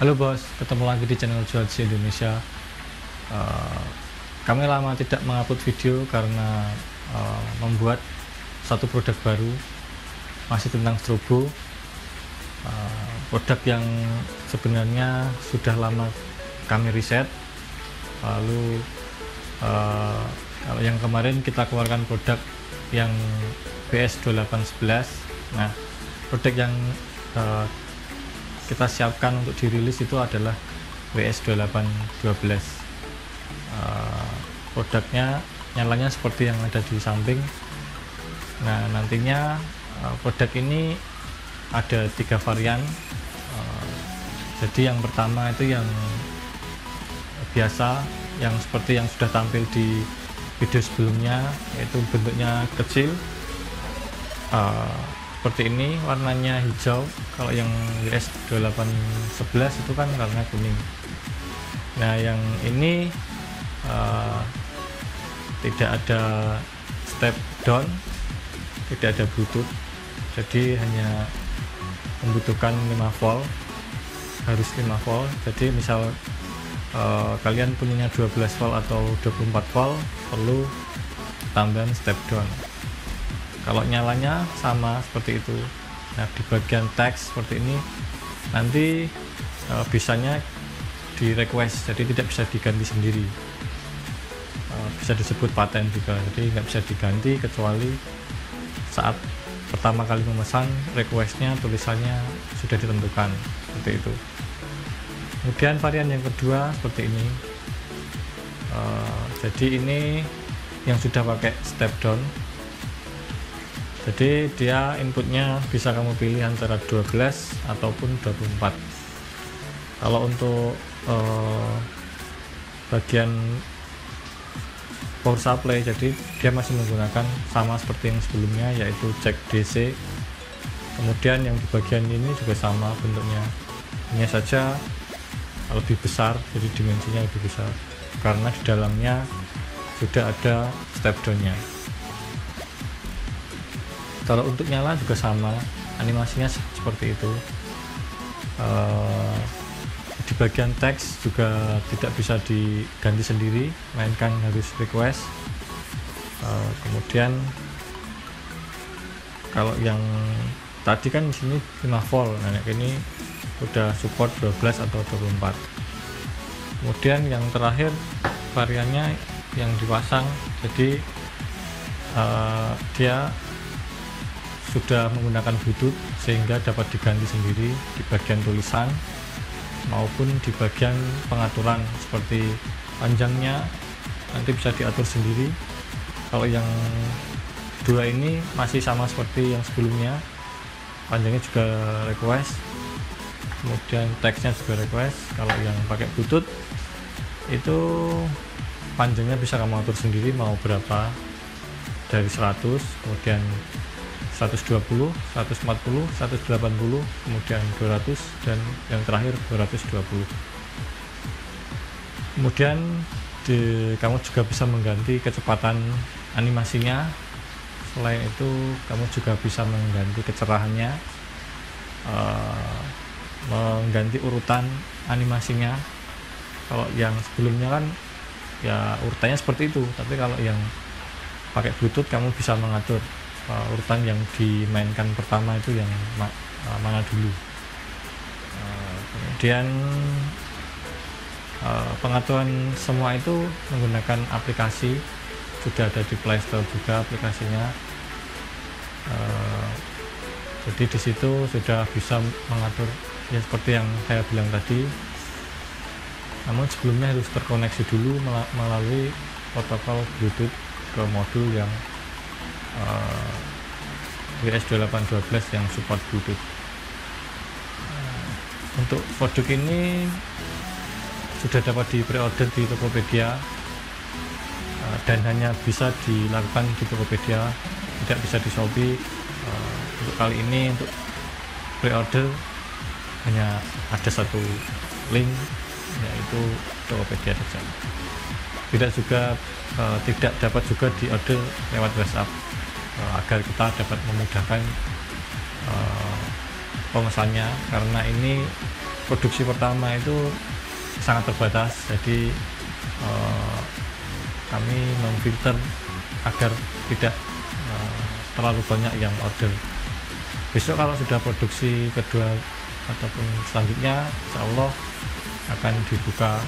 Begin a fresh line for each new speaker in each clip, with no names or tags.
Halo bos, ketemu lagi di channel Cuaci Indonesia. Kami lama tidak mengupload video karena membuat satu produk baru, masih tentang strobo. Produk yang sebenarnya sudah lama kami riset. Lalu kalau yang kemarin kita keluarkan produk yang BS2811. Nah, produk yang kita siapkan untuk dirilis itu adalah WS2812. Produknya nyalanya seperti yang ada di samping. Nah, nantinya produk ini ada 3 varian. Jadi yang pertama itu yang biasa, yang seperti yang sudah tampil di video sebelumnya, yaitu bentuknya kecil, seperti ini, warnanya hijau. Kalau yang WS2811 itu kan warna kuning. Nah, yang ini tidak ada step down, tidak ada bluetooth, jadi hanya membutuhkan 5 volt, harus 5 volt. Jadi misal kalian punyanya 12 volt atau 24 volt, perlu tambahan step down. Kalau nyalanya sama seperti itu. Nah, di bagian teks seperti ini nanti bisanya di request, jadi tidak bisa diganti sendiri. Bisa disebut paten juga, jadi nggak bisa diganti kecuali saat pertama kali memesan, requestnya tulisannya sudah ditentukan seperti itu. Kemudian varian yang kedua seperti ini. Jadi ini yang sudah pakai step down. Jadi dia inputnya bisa kamu pilih antara 12 ataupun 24. Kalau untuk bagian power supply, jadi dia masih menggunakan sama seperti yang sebelumnya, yaitu jack DC. Kemudian yang di bagian ini juga sama bentuknya, hanya saja lebih besar, jadi dimensinya lebih besar karena di dalamnya sudah ada step down-nya. Kalau untuk nyala juga sama, animasinya seperti itu. Di bagian teks juga tidak bisa diganti sendiri, melainkan harus request. Kemudian kalau yang tadi kan di sini 5 volt, nah ini udah support 12 atau 24. Kemudian yang terakhir variannya yang dipasang, jadi dia sudah menggunakan bluetooth sehingga dapat diganti sendiri di bagian tulisan maupun di bagian pengaturan, seperti panjangnya nanti bisa diatur sendiri. Kalau yang dua ini masih sama seperti yang sebelumnya, panjangnya juga request, kemudian teksnya juga request. Kalau yang pakai bluetooth itu panjangnya bisa kamu atur sendiri mau berapa, dari 100, kemudian 120, 140, 180, kemudian 200, dan yang terakhir 220. Kemudian kamu juga bisa mengganti kecepatan animasinya. Selain itu kamu juga bisa mengganti kecerahannya, mengganti urutan animasinya. Kalau yang sebelumnya kan ya urutannya seperti itu, tapi kalau yang pakai bluetooth kamu bisa mengatur urutan yang dimainkan pertama itu yang mana dulu. Kemudian pengaturan semua itu menggunakan aplikasi, sudah ada di Play Store juga aplikasinya. Jadi di situ sudah bisa mengatur ya seperti yang saya bilang tadi. Namun sebelumnya harus terkoneksi dulu melalui protokol Bluetooth ke modul yang WS2812 yang support Bluetooth. Untuk produk ini sudah dapat di pre-order di Tokopedia, dan hanya bisa dilakukan di Tokopedia, tidak bisa di Shopee. Untuk kali ini untuk pre-order hanya ada satu link, yaitu Tokopedia saja. Tidak dapat juga di order lewat WhatsApp, agar kita dapat memudahkan pemesannya, karena ini produksi pertama itu sangat terbatas, jadi kami memfilter agar tidak terlalu banyak yang order. Besok kalau sudah produksi kedua ataupun selanjutnya, insya Allah akan dibuka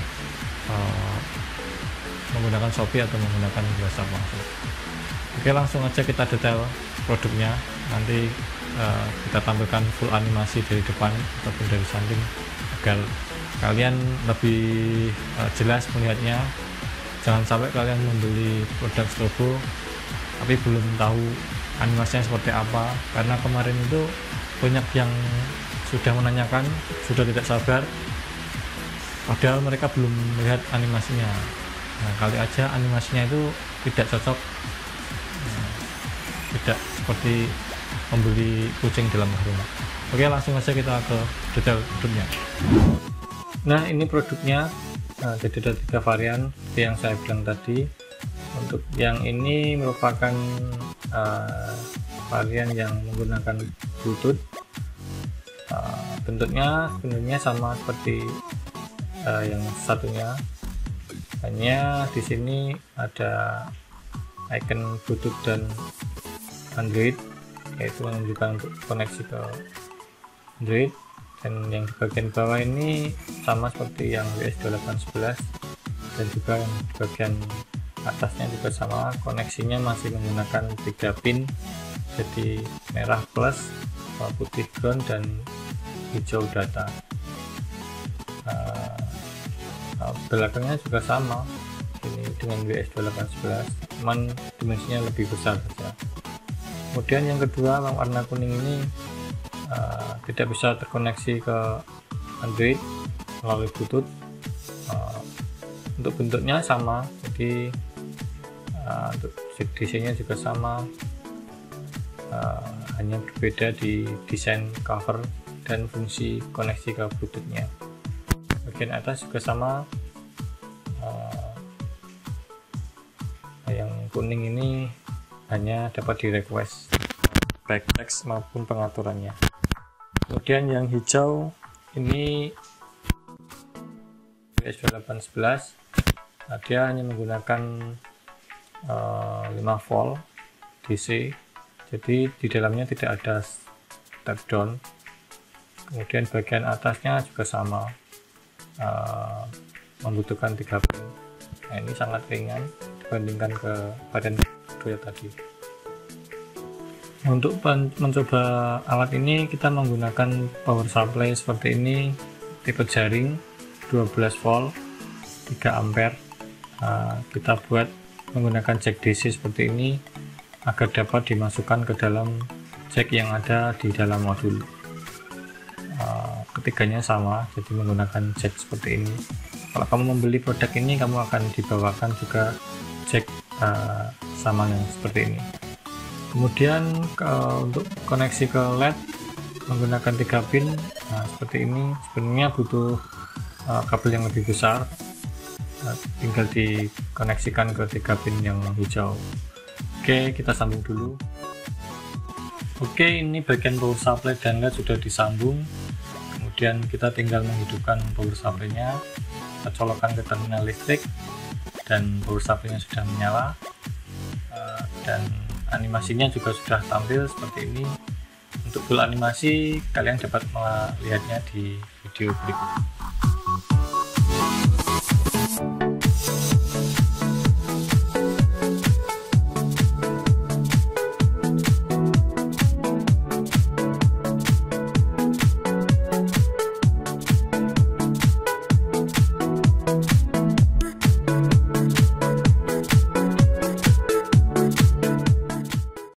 menggunakan Shopee atau menggunakan WhatsApp langsung. Oke, langsung aja kita detail produknya. Nanti kita tampilkan full animasi dari depan ataupun dari samping agar kalian lebih jelas melihatnya. Jangan sampai kalian membeli produk strobo tapi belum tahu animasinya seperti apa, karena kemarin itu banyak yang sudah menanyakan, sudah tidak sabar padahal mereka belum melihat animasinya. Nah, kali aja animasinya itu tidak cocok, tidak seperti membeli kucing dalam rumah. Oke, langsung saja kita ke detail produknya. Nah, ini produknya. Jadi ada 3 varian seperti yang saya bilang tadi. Untuk yang ini merupakan varian yang menggunakan Bluetooth. Bentuknya sebenarnya sama seperti yang satunya, hanya di sini ada icon Bluetooth dan Android, yaitu menunjukkan untuk koneksi ke Android. Dan yang di bagian bawah ini sama seperti yang WS2811, dan juga yang di bagian atasnya juga sama, koneksinya masih menggunakan 3 pin, jadi merah plus, putih ground, dan hijau data. Belakangnya juga sama ini dengan WS2811, cuman dimensinya lebih besar saja. Kemudian yang kedua, yang warna kuning ini tidak bisa terkoneksi ke Android melalui Bluetooth. Untuk bentuknya sama, jadi untuk DC-nya juga sama, hanya berbeda di desain cover dan fungsi koneksi ke Bluetooth-nya. Bagian atas juga sama, yang kuning ini hanya dapat di request baik teks maupun pengaturannya. Kemudian yang hijau ini WS2811, dia hanya menggunakan 5 volt DC, jadi di dalamnya tidak ada step down. Kemudian bagian atasnya juga sama, membutuhkan 3 pin. Nah, ini sangat ringan dibandingkan ke varian kedua tadi. Untuk mencoba alat ini kita menggunakan power supply seperti ini, tipe jaring 12 volt 3 ampere. Kita buat menggunakan jack DC seperti ini agar dapat dimasukkan ke dalam jack yang ada di dalam modul. Ketiganya sama, jadi menggunakan jack seperti ini. Kalau kamu membeli produk ini, kamu akan dibawakan juga jack sama yang seperti ini. Kemudian untuk koneksi ke LED menggunakan 3 pin, seperti ini. Sebenarnya butuh kabel yang lebih besar, tinggal dikoneksikan ke 3 pin yang hijau. Oke, kita sambung dulu. Oke, ini bagian power supply dan LED sudah disambung. Kemudian kita tinggal menghidupkan power supply-nya, kita colokkan ke terminal listrik, dan power supply-nya sudah menyala, dan animasinya juga sudah tampil seperti ini. Untuk full animasi kalian dapat melihatnya di video berikut.